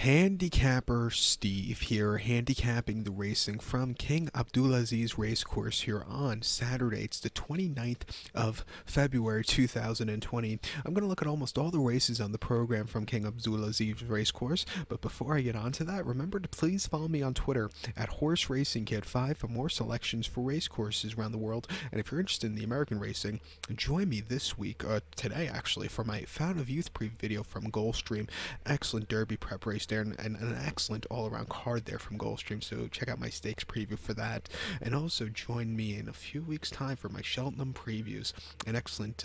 Handicapper Steve here, handicapping the racing from King Abdulaziz Racecourse here on Saturday. It's the 29th of February 2020. I'm going to look at almost all the races on the program from King Abdulaziz Racecourse, but before I get on to that, remember to please follow me on Twitter at Horse Racing Kid 5 for more selections for racecourses around the world. And if you're interested in the American racing, join me this week, today actually, for my Fountain of Youth preview video from Gulfstream. Excellent Derby prep race there, and an excellent all-around card there from Gulfstream, so check out my stakes preview for that. And also join me in a few weeks' time for my Cheltenham previews, an excellent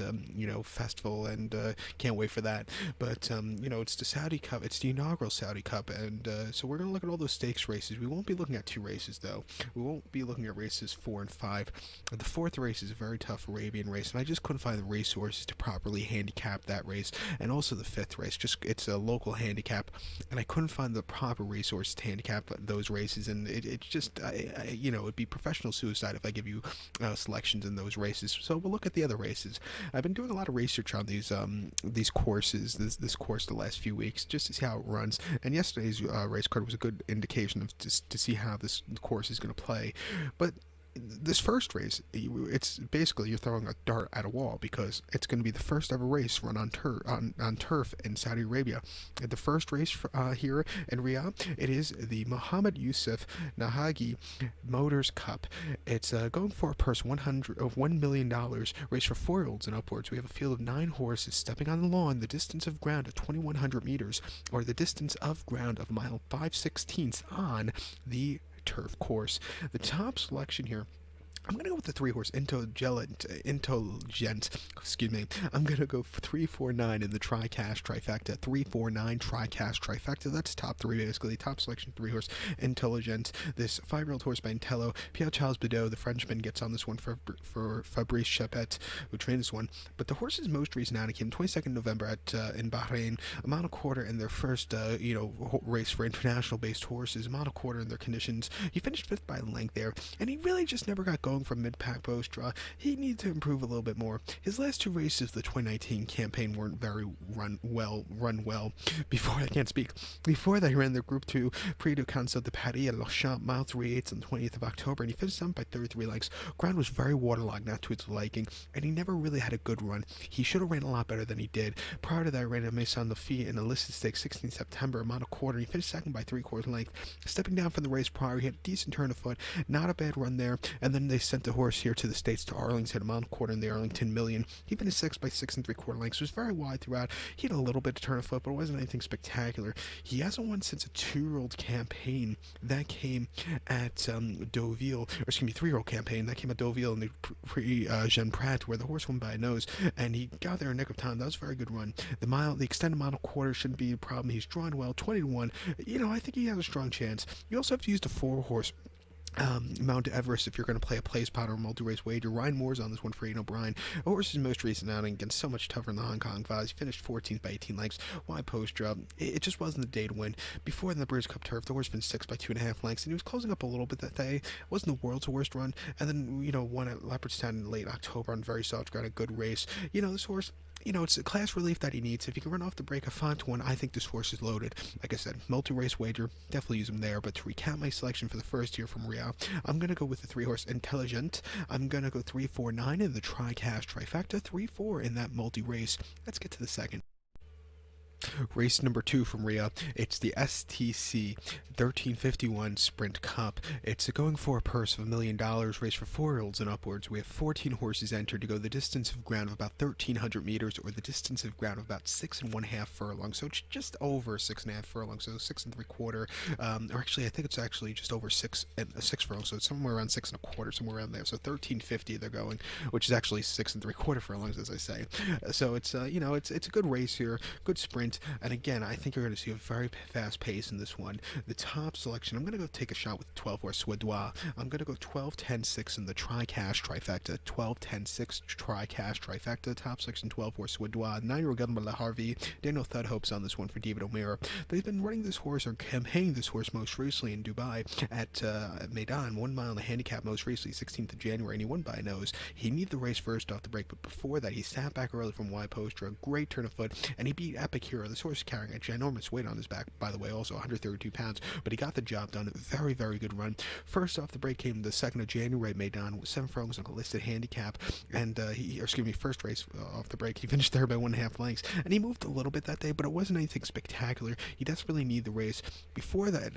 festival, and can't wait for that. But it's the Saudi Cup, it's the inaugural Saudi Cup, and so we're going to look at all those stakes races. We won't be looking at two races though. We won't be looking at races 4 and 5. The fourth race is a very tough Arabian race, and I just couldn't find the resources to properly handicap that race. And also the fifth race, it's a local handicap, and I couldn't find the proper resource to handicap those races, and it's just it'd be professional suicide if I give you selections in those races. So we'll look at the other races. I've been doing a lot of research on these courses, this course the last few weeks, just to see how it runs, and yesterday's race card was a good indication of just to see how this course is going to play. But this first race, it's basically you're throwing a dart at a wall, because it's going to be the first ever race run on turf in Saudi Arabia. The first race here in Riyadh, it is the Mohammed Yusuf Nahagi Motors Cup. It's going for a purse $1 million, race for 4-year-olds and upwards. We have a field of 9 horses stepping on the lawn, the distance of ground of 2,100 meters, or the distance of ground of mile 5/16 on the turf course. The top selection here, I'm going to go with the 3-horse Intelligent. Excuse me. I'm going to go for 349 in the Tri-Cash Trifecta. 349 Tri-Cash Trifecta. That's top 3 basically. Top selection 3-horse Intelligent. This 5-year-old horse by Intello. Pierre-Charles Bedot, the Frenchman, gets on this one for Fabrice Chapet, who trained this one. But the horse's most recent outing came 22nd November in Bahrain. A mile and a quarter in their first race for international based horses. A mile and a quarter in their conditions. He finished 5th by length there, and he really just never got going from mid-pack post draw. He needed to improve a little bit more. His last 2 races, the 2019 campaign, weren't very run well. Before that, he ran the Group 2 Prix de Canso de Paris at Longines, mile 3/8 on the 20th of October, and he finished 7th by 33 lengths. Ground was very waterlogged, not to its liking, and he never really had a good run. He should have ran a lot better than he did. Prior to that, he ran a Maison Lafitte in a listed stakes 16 September, a mile and a quarter. He finished 2nd by 3/4 length. Stepping down from the race prior, he had a decent turn of foot, not a bad run there, and then they sent the horse here to the States, to Arlington, a mile and a quarter in the Arlington Million. He finished 6th by 6 3/4 lengths. It was very wide throughout. He had a little bit of turn of foot, but it wasn't anything spectacular. He hasn't won since a 2-year-old campaign that came at Deauville, or excuse me, 3-year-old campaign that came at Deauville in the Prix Jean Prat, where the horse won by a nose, and he got there in nick of time. That was a very good run. The extended mile and a quarter shouldn't be a problem. He's drawn well, 20-1. I think he has a strong chance. You also have to use the 4-horse Mount Everest if you're going to play a play spot or a multi-race wager. Ryan Moore's on this one for Ian O'Brien. A horse's most recent outing against so much tougher in the Hong Kong Vase. He finished 14th by 18 lengths. Wide post drop. It just wasn't the day to win. Before in the British Cup turf, the horse finished 6th by 2.5 lengths, and he was closing up a little bit that day. It wasn't the world's worst run, and then won at Leopardstown in late October on very soft ground. A good race. This horse, it's a class relief that he needs. If he can run off the break of 5-1, I think this horse is loaded. Like I said, multi-race wager, definitely use him there. But to recap my selection for the first year from Riyadh, I'm going to go with the 3-horse Intelligent. I'm going to go 349 in the Tri-Cash Trifecta, 3-4 in that multi-race. Let's get to the second. Race number 2 from Riyadh, it's the STC 1351 Sprint Cup. It's going for a purse of $1 million, race for 4-year-olds and upwards. We have 14 horses entered to go the distance of ground of about 1,300 meters, or the distance of ground of about 6.5 furlongs. So it's just over 6.5 furlongs, so 6 3/4. Or actually, I think it's actually just over 6 furlongs, so it's somewhere around 6 1/4, somewhere around there. So 1,350 they're going, which is actually 6 3/4 furlongs, as I say. So it's it's a good race here, good sprint. And again, I think you're going to see a very fast pace in this one. The top selection, I'm going to go take a shot with 12-horse Suédois. I'm going to go 12-10-6 in the Tri-Cash Trifecta. 12-10-6 Tri-Cash Trifecta. Top selection, 12-horse Suédois. 9-year-old Gilbert Harvey. Daniel Thudhope's on this one for David O'Meara. They've been running this horse, or campaigning this horse, most recently in Dubai at Meydan, 1 mile in the handicap most recently, 16th of January, and he won by a nose. He needed the race first off the break, but before that, he sat back early from wide post, a great turn of foot, and he beat Epic here hero. This horse is carrying a ginormous weight on his back, by the way, also 132 pounds, but he got the job done. Very, very good run. First off the break came the 2nd of January Maidan with 7 furlongs on a listed handicap, and first race off the break, he finished third by 1.5 lengths, and he moved a little bit that day, but it wasn't anything spectacular. He desperately needed the race. Before that,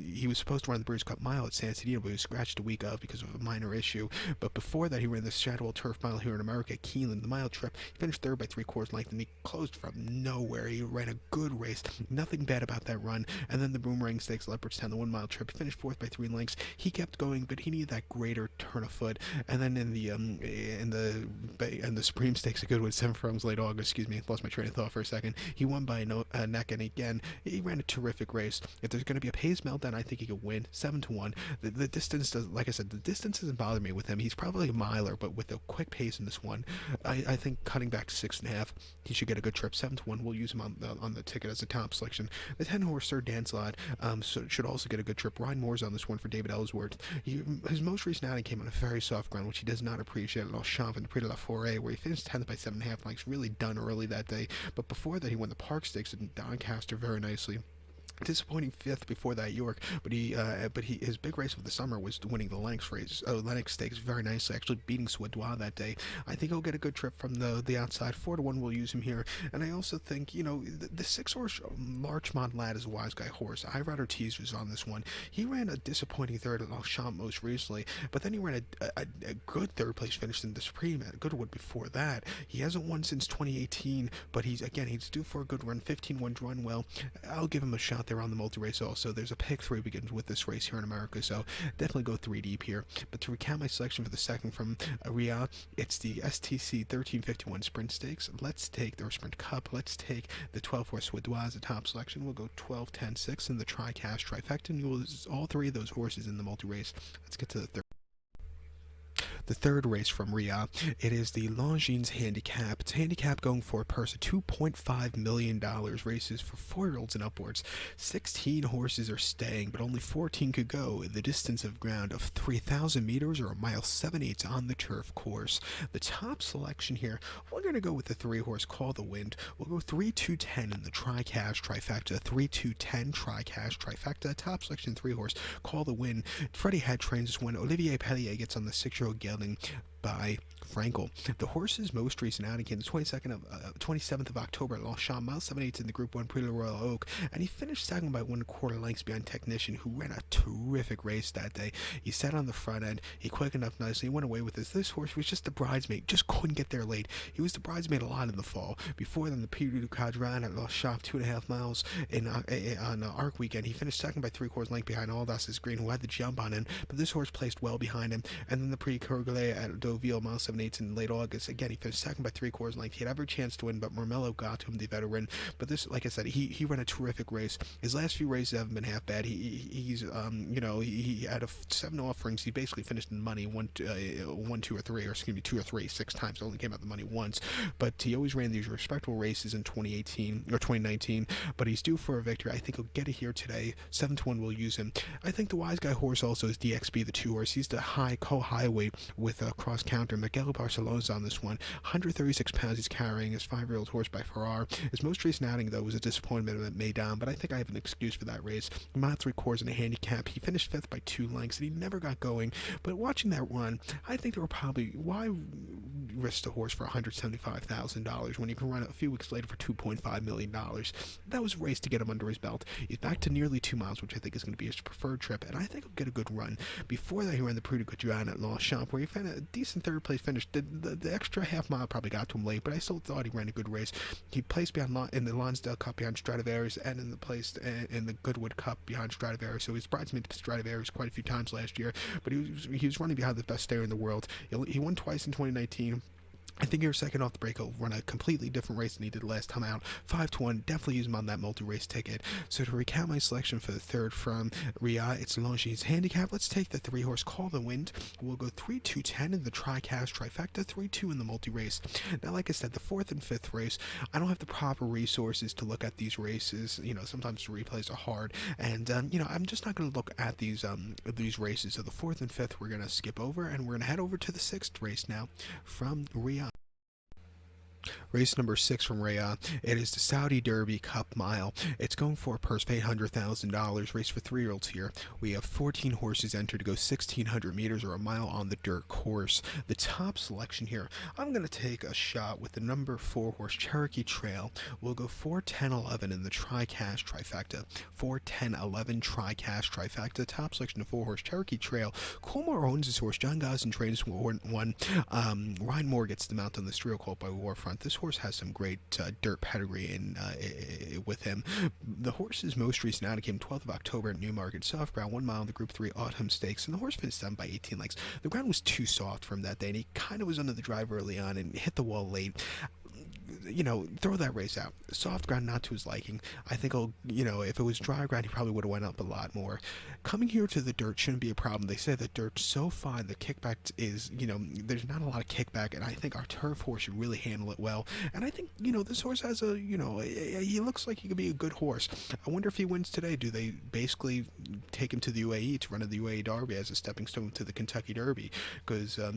he was supposed to run the Breeders' Cup Mile at San Diego, but he was scratched a week of because of a minor issue. But before that, he ran the Shadwell Turf Mile here in America at Keeneland, the mile trip. He finished third by 3/4 length, and he closed from nowhere. He ran a good race. Nothing bad about that run. And then the Boomerang Stakes, Leopardstown, the 1 mile trip. He finished 4th by 3 lengths. He kept going, but he needed that greater turn of foot. And then in the Supreme Stakes, a good one, 7 furlongs late August. Excuse me, lost my train of thought for a second. He won by a neck, and again, he ran a terrific race. If there's going to be a pace meltdown, I think he could win 7-1. The distance does, like I said, the distance doesn't bother me with him. He's probably a miler, but with a quick pace in this one, I think cutting back to 6.5, he should get a good trip. 7-1. We'll use him on the ticket as a top selection. The 10 horse Sir Dancelot should also get a good trip. Ryan Moore's on this one for David Ellsworth. His most recent outing came on a very soft ground, which he does not appreciate at Longchamp in the Prix de la Forêt, where he finished 10th by 7.5 lengths. Really done early that day. But before that, he won the Park Stakes in Doncaster very nicely. Disappointing 5th before that York, but his big race of the summer was winning the Lennox Stakes very nicely, actually beating Swadois that day. I think he'll get a good trip from the outside. 4-1 we'll use him here, and I also think the 6 horse Larchmont Lad is a wise guy horse. Irad Ortiz was on this one. He ran a disappointing third at Longchamp most recently, but then he ran a good third place finish in the Supreme at Goodwood before that. He hasn't won since 2018, but he's due for a good run. 15-1 run well. I'll give him a shot there on the multi-race also. There's a pick 3 begins with this race here in America, so definitely go 3 deep here. But to recount my selection for the second from Riyadh, it's the STC 1351 Sprint Stakes. Let's take the Sprint Cup. Let's take the 12 horse Swadois as a top selection. We'll go 12, 10, 6 in the tri-cash trifecta, and you'll use all 3 of those horses in the multi-race. Let's get to the third. The third race from Riyadh, it is the Longines Handicap. It's a handicap going for a purse of $2.5 million. Races for 4-year-olds and upwards. 16 horses are staying, but only 14 could go. The distance of ground of 3,000 meters or 1.78 miles on the turf course. The top selection here, we're going to go with the 3 horse Call the Wind. We'll go 3, 2, 10 in the tri-cash trifecta. 3, 2, 10 tri-cash trifecta. Top selection 3 horse Call the Wind. Freddie Head trains this one. Olivier Pellier gets on the 6-year-old gelding by Frankel. The horse's most recent outing came the 27th of October at Longchamp, 1.78 in the Group 1 Prix de Royal Oak, and he finished second by 1/4 lengths behind Technician, who ran a terrific race that day. He sat on the front end, he quickened up nicely, he went away with this. This horse was just the bridesmaid, just couldn't get there late. He was the bridesmaid a lot in the fall. Before then, the Prix du Cadran at Longchamp, 2.5 miles on Arc Weekend. He finished second by 3/4 length behind Audaces Green, who had the jump on him, but this horse placed well behind him. And then the Prix Courgelet at Deauville, 1.78 in late August. Again, he finished second by 3/4 length. He had every chance to win, but Mormello got to him, the veteran. But this, like I said, he ran a terrific race. His last few races haven't been half bad. He had 7 offerings. He basically finished in money 1, 2, or 3, or excuse me, 2 or 3, 6 times. Only came out the money once. But he always ran these respectable races in 2018 or 2019. But he's due for a victory. I think he'll get it here today. 7-1 will use him. I think the wise guy horse also is DXB, the 2 horse. He's the high weight with a cross counter. Miguel Barcelona's on this one. 136 pounds he's carrying. His 5-year-old horse by Farrar. His most recent outing, though, was a disappointment at Maidan, but I think I have an excuse for that race. Mile 3/4 in a handicap. He finished 5th by 2 lengths, and he never got going. But watching that run, I think there were probably, why risk the horse for $175,000 when you can run it a few weeks later for $2.5 million? That was a race to get him under his belt. He's back to nearly 2 miles, which I think is going to be his preferred trip, and I think he'll get a good run. Before that, he ran the Prix du Cadran at Longchamp, where he found a decent 3rd place finish. The extra half mile probably got to him late, but I still thought he ran a good race. He placed in the Lonsdale Cup behind Stradivarius, and in the Goodwood Cup behind Stradivarius. So he's bridesmaid to Stradivarius quite a few times last year, but he was running behind the best stayer in the world. He won twice in 2019. I think you're second off the break. He'll run a completely different race than he did last time out. 5-1, definitely use him on that multi-race ticket. So to recount my selection for the third from Riyadh, it's Longines Handicap. Let's take the 3 horse Call the Wind. We'll go 3, 2, 10 in the tri-cash trifecta, 3, 2 in the multi-race. Now, like I said, the 4th and 5th race, I don't have the proper resources to look at these races. Sometimes the replays are hard, and I'm just not going to look at these races. So the 4th and 5th we're going to skip over, and we're going to head over to the 6th race now from Riyadh. Race number 6 from Riyadh. It is the Saudi Derby Cup Mile. It's going for a purse of $800,000. Race for 3-year-olds here. We have 14 horses entered to go 1,600 meters or a mile on the dirt course. The top selection here, I'm going to take a shot with the number 4 horse Cherokee Trail. We'll go 4, 10, 11 in the tri-cash trifecta. 4, 10, 11 tri-cash trifecta. Top selection of 4 horse Cherokee Trail. Coolmore owns this horse. John Gosden trains one. Ryan Moore gets the mount on the trio called by Warfront. This horse has some great dirt pedigree with him. The horse's most recent outing came 12th of October at Newmarket. Soft ground, 1 mile in the Group 3 Autumn Stakes, and the horse finished 7 by 18 lengths. The ground was too soft for him that day, and he kind of was under the drive early on and hit the wall late. Throw that race out. Soft ground, not to his liking. I think if it was dry ground, he probably would have went up a lot more. Coming here to the dirt shouldn't be a problem. They say the dirt's so fine, the kickback is, there's not a lot of kickback, and I think our turf horse should really handle it well. And I think, this horse has he looks like he could be a good horse. I wonder if he wins today. Do they basically take him to the UAE to run at the UAE Derby as a stepping stone to the Kentucky Derby? Because, I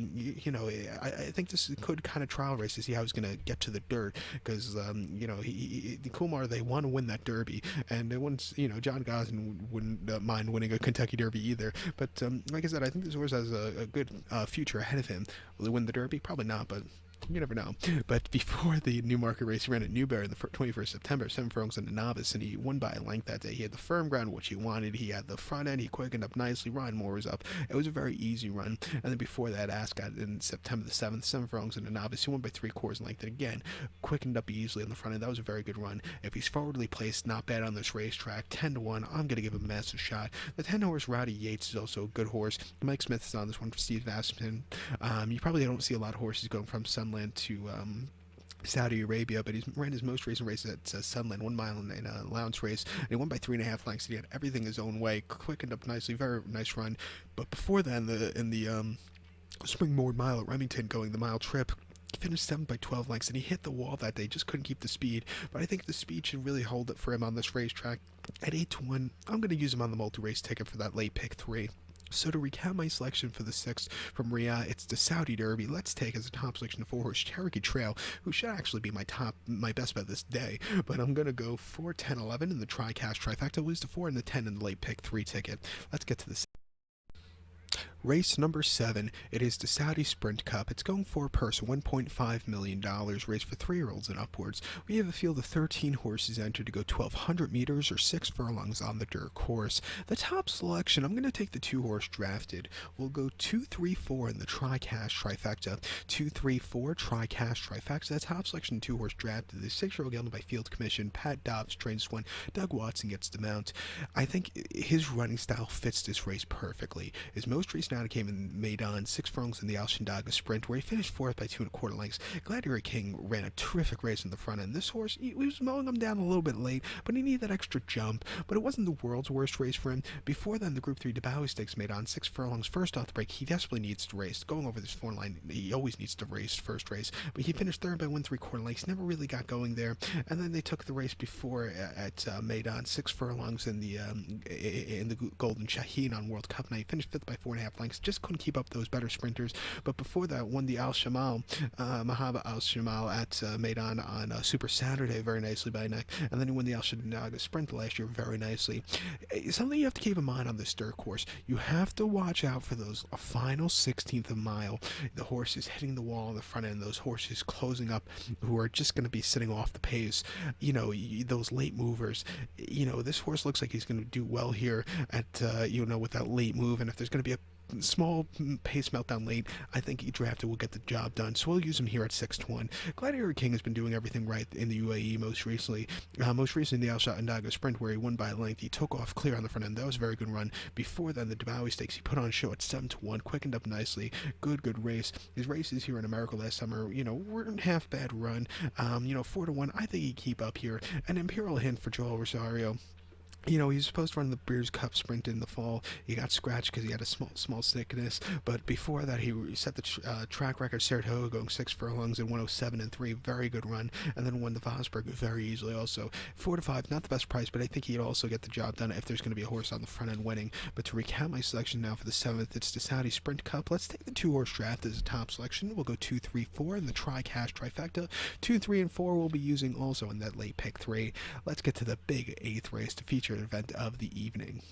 think this could kind of trial race to see how he's going to get to the dirt. Because the Kumar, they want to win that Derby, and once John Gosden wouldn't mind winning a Kentucky Derby either. But like I said, I think this horse has a good future ahead of him. Will he win the Derby? Probably not, but you never know. But before the Newmarket race, he ran at Newbury on the 21st September, 7 furlongs in the novice, and he won by a length that day. He had the firm ground, which he wanted. He had the front end. He quickened up nicely. Ryan Moore was up. It was a very easy run. And then before that, Ascot in September the 7th, 7 furlongs in the novice. He won by 3/4 length. And again, quickened up easily on the front end. That was a very good run. If he's forwardly placed, not bad on this racetrack. 10-1. I'm going to give him a massive shot. The 10 horse Rowdy Yates is also a good horse. Mike Smith is on this one for Steve Aspen. You probably don't see a lot of horses going from Sunland to Saudi Arabia, but he's ran his most recent race at Sunland, 1 mile in a allowance race, and he won by 3.5 lengths. He had everything his own way, quickened up nicely, very nice run. But before that, in the Springboard Mile at Remington, going the mile trip, he finished 7 by 12 lengths, and he hit the wall that day, just couldn't keep the speed. But I think the speed should really hold it for him on this racetrack. At 8-1, I'm going to use him on the multi-race ticket for that late pick 3. So to recap my selection for the 6th from Riyadh, it's the Saudi Derby. Let's take as a top selection of 4 horse Cherokee Trail, who should actually be my best bet this day. But I'm going to go 4, 10, 11 in the tri-cash trifecta, lose the 4 and the 10 in the late pick 3 ticket. Let's get to the race number 7. It is the Saudia Sprint Cup. It's going for a purse of $1.5 million, race for 3-year-olds and upwards. We have a field of 13 horses entered to go 1,200 meters or 6 furlongs on the dirt course. The top selection, I'm going to take the 2 horse drafted. We'll go 2, 3, 4 in the tri-cash trifecta. 2, 3, 4 tri-cash trifecta. The top selection 2 horse drafted. The 6-year-old gelded by Field Commission. Pat Dobbs trains one. Doug Watson gets the mount. I think his running style fits this race perfectly. His most recent outing came in Maidan, 6 furlongs in the Saudia Sprint, where he finished 4th by 2.25 lengths. Gladiator King ran a terrific race in the front end. This horse, he was mowing him down a little bit late, but he needed that extra jump. But it wasn't the world's worst race for him. Before then, the Group 3 Dubai Stakes made on 6 furlongs. First off the break, he desperately needs to race. Going over this 4 line, he always needs to race first race. But he finished 3rd by 1.75 lengths. Never really got going there. And then they took the race before at Maidan, 6 furlongs in the Golden Shaheen on World Cup night. Finished 5th by 4.5 lengths. Just couldn't keep up those better sprinters. But before that, won the Al-Shamal, Mahaba Al-Shamal at Maidan on Super Saturday very nicely by neck. And then he won the Al-Shamal Sprint last year very nicely. Something you have to keep in mind on this dirt course, you have to watch out for those final 16th of mile. The horses hitting the wall on the front end, those horses closing up who are just going to be sitting off the pace. Those late movers. This horse looks like he's going to do well here at, with that late move. And if there's going to be a small pace meltdown late, I think he drafted will get the job done. So we'll use him here at 6-1. Gladiator King has been doing everything right in the UAE most recently. Most recently, the Al-Shadia Sprint, where he won by a length. He took off clear on the front end. That was a very good run. Before then, the Dubai Stakes, he put on a show at 7-1, quickened up nicely. Good race. His races here in America last summer, weren't half bad run. 4-1. I think he'd keep up here. An Imperial Hint for Joel Rosario. He was supposed to run the Breeders' Cup Sprint in the fall. He got scratched because he had a small sickness. But before that, he set the track record Saratoga, going 6 furlongs in 107 and 3, very good run, and then won the Vosburg very easily. Also 4-5, not the best price, but I think he'd also get the job done if there's going to be a horse on the front end winning. But to recap my selection now for the 7th, it's the Saudia Sprint Cup. Let's take the 2-horse draft as a top selection. We'll go 2, 3, 4 in the tri-cash trifecta. 2, 3, and 4 we'll be using also in that late pick 3. Let's get to the big 8th race to feature event of the evening.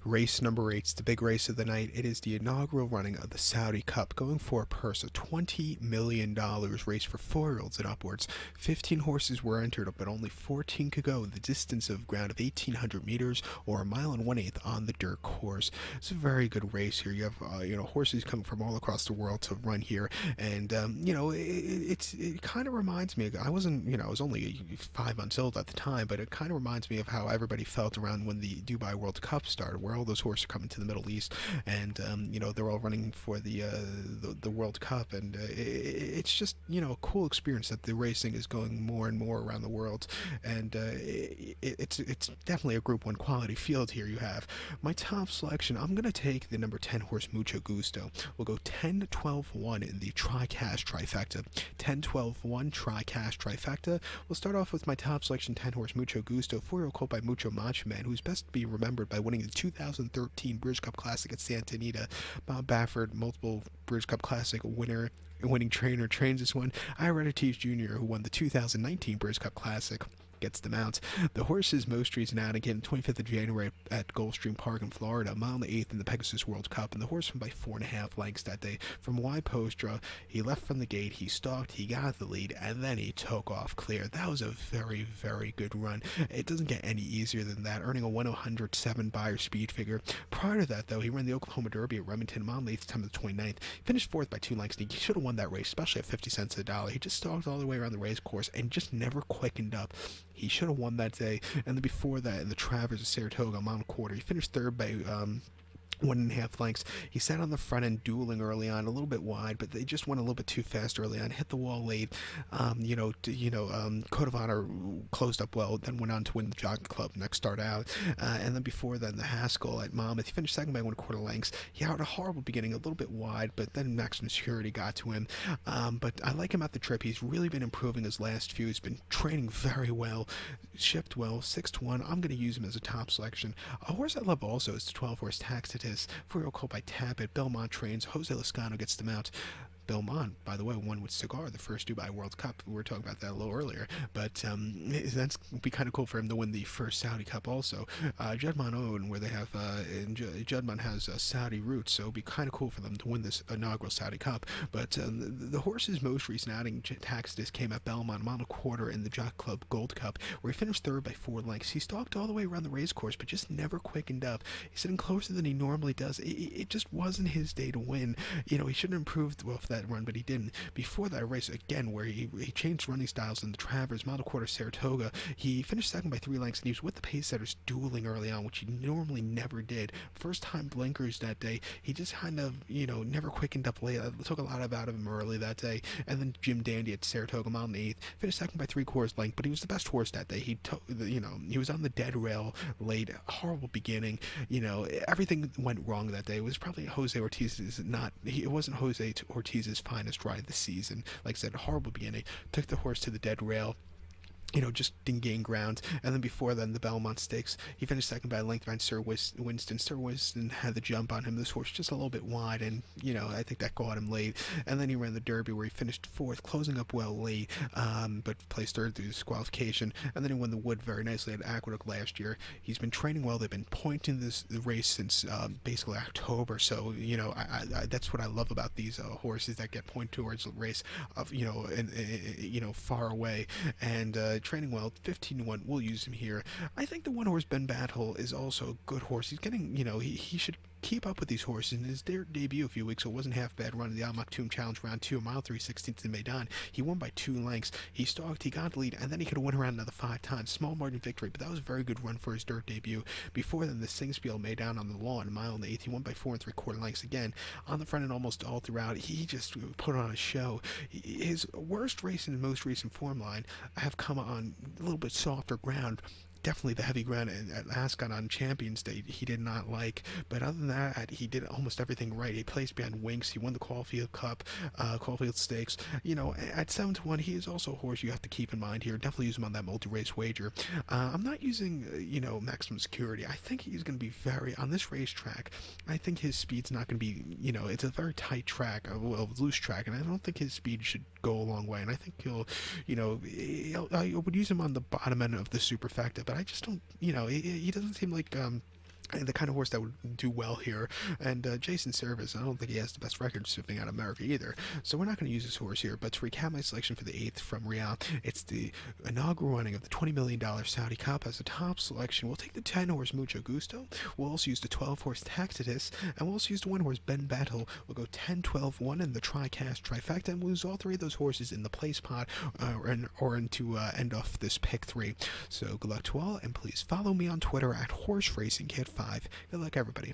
Race number 8 is the big race of the night. It is the inaugural running of the Saudia Cup, going for a purse of $20 million, race for 4-year-olds and upwards. 15 horses were entered, but only 14 could go the distance of ground of 1,800 meters, or a mile and 1/8 on the dirt course. It's a very good race here. You have horses coming from all across the world to run here, and it kind of reminds me. I was only 5 months old at the time, but it kind of reminds me of how everybody felt around when the Dubai World Cup started, where all those horses are coming to the Middle East, and they're all running for the World Cup, and it's just a cool experience that the racing is going more and more around the world, and it's definitely a Group 1 quality field here. You have my top selection. I'm gonna take the number 10 horse Mucho Gusto. We'll go 10, 12, 1 in the tri-cash trifecta. 10, 12, 1 tri-cash trifecta. We'll start off with my top selection, 10 horse Mucho Gusto, 4-year-old colt by Mucho Macho Man, who's best to be remembered by winning the 2013 British Cup Classic at Santa Anita. Bob Baffert, multiple British Cup Classic winning trainer, trains this one. Ira Ortiz Jr., who won the 2019 British Cup Classic, gets the mount. The horse is most recent outing again, 25th of January at Gulfstream Park in Florida, mile and 1/8 in the Pegasus World Cup, and the horse won by 4.5 lengths that day. From wide post draw, he left from the gate, he stalked, he got the lead, and then he took off clear. That was a very, very good run. It doesn't get any easier than that, earning a 107 Beyer speed figure. Prior to that, though, he ran the Oklahoma Derby at Remington, mile and 1/8 time of the 29th. Finished 4th by 2 lengths, and he should have won that race, especially at 50 cents a dollar. He just stalked all the way around the race course and just never quickened up. He should have won that day. And then before that, in the Travers of Saratoga, mile and 1/4, he finished 3rd by 1.5 lengths. He sat on the front end dueling early on, a little bit wide, but they just went a little bit too fast early on, hit the wall late. Code of Honor closed up well, then went on to win the Jockey Club next start out. And then before then, the Haskell at Monmouth, he finished 2nd by 1/4 lengths. He had a horrible beginning, a little bit wide, but then Maximum Security got to him. But I like him at the trip. He's really been improving his last few. He's been training very well, shipped well, 6-1. I'm going to use him as a top selection. A horse I love also is the 12-horse Tacitus. 4-year-old colt by Tappet. Belmont trains. Jose Lascano gets the mount. Belmont, by the way, won with Cigar the first Dubai World Cup. We were talking about that a little earlier, but that's be kind of cool for him to win the first Saudi Cup also. Juddmonte Owen, where they have Juddmonte has Saudi roots, so it'd be kind of cool for them to win this inaugural Saudi Cup. But the horse's most recent outing, Tacitus, came at Belmont, mile and 1/4 in the Jockey Club Gold Cup, where he finished 3rd by 4 lengths. He stalked all the way around the race course, but just never quickened up. He's sitting closer than he normally does. It just wasn't his day to win. He should have improved well for that run, but he didn't. Before that race, again, where he changed running styles in the Travers, mile and 1/4 Saratoga, he finished 2nd by 3 lengths, and he was with the pace setters dueling early on, which he normally never did. First time blinkers that day. He just kind of, never quickened up late. It took a lot out of him early that day. And then Jim Dandy at Saratoga, mile and 1/8, finished 2nd by 3/4 length, but he was the best horse that day. He was on the dead rail late, horrible beginning. Everything went wrong that day. It was probably Jose Ortiz's it wasn't Jose Ortiz's finest ride of the season. Like I said, horrible beginning. Took the horse to the dead rail. Just didn't gain ground. And then before then, the Belmont Stakes, he finished 2nd by a length behind Sir Winston. Sir Winston had the jump on him. This horse just a little bit wide, and, I think that got him late. And then he ran the Derby, where he finished 4th, closing up well late, but placed 3rd through disqualification. And then he won the Wood very nicely at Aqueduct last year. He's been training well. They've been pointing the race since basically October. So, I that's what I love about these horses that get pointed towards the race of, far away. And training well, 15-1. We'll use him here. I think the 1-horse Ben Battle is also a good horse. He's getting, he should keep up with these horses. In his debut a few weeks ago, it wasn't half bad run in the Al Maktoum Challenge round 2, mile 3/16 in Meydan. He won by 2 lengths. He stalked, he got the lead, and then he could have won around another 5 times. Small margin victory, but that was a very good run for his dirt debut. Before then, the Singspiel Meydan on the lawn, mile and 1/8. He won by 4 3/4 lengths again. On the front end almost all throughout, he just put on a show. His worst race in the most recent form line have come on a little bit softer ground. definitely the heavy ground at Ascot on Champions Day he did not like. But other than that, he did almost everything right. He placed behind Winks. He won the Caulfield Cup, Caulfield Stakes. At 7-1, he is also a horse you have to keep in mind here. Definitely use him on that multi-race wager. I'm not using, maximum security. I think he's going to be on this racetrack. I think his speed's not going to be, it's a very tight track, loose track, and I don't think his speed should go a long way. And I think I would use him on the bottom end of the superfecta, but I just don't, he doesn't seem like the kind of horse that would do well here. And Jason Servis, I don't think he has the best record sifting out of America either. So we're not going to use this horse here. But to recap my selection for the 8th from Riyadh, it's the inaugural running of the $20 million Saudi Cup as a top selection. We'll take the 10-horse Mucho Gusto. We'll also use the 12-horse Tacitus. And we'll also use the 1-horse Ben Battle. We'll go 10, 12, 1 in the TriCast trifecta. And we'll use all three of those horses in the place pot or to end off this pick 3. So good luck to all. And please follow me on Twitter at HorseRacingKid5. Good luck, everybody.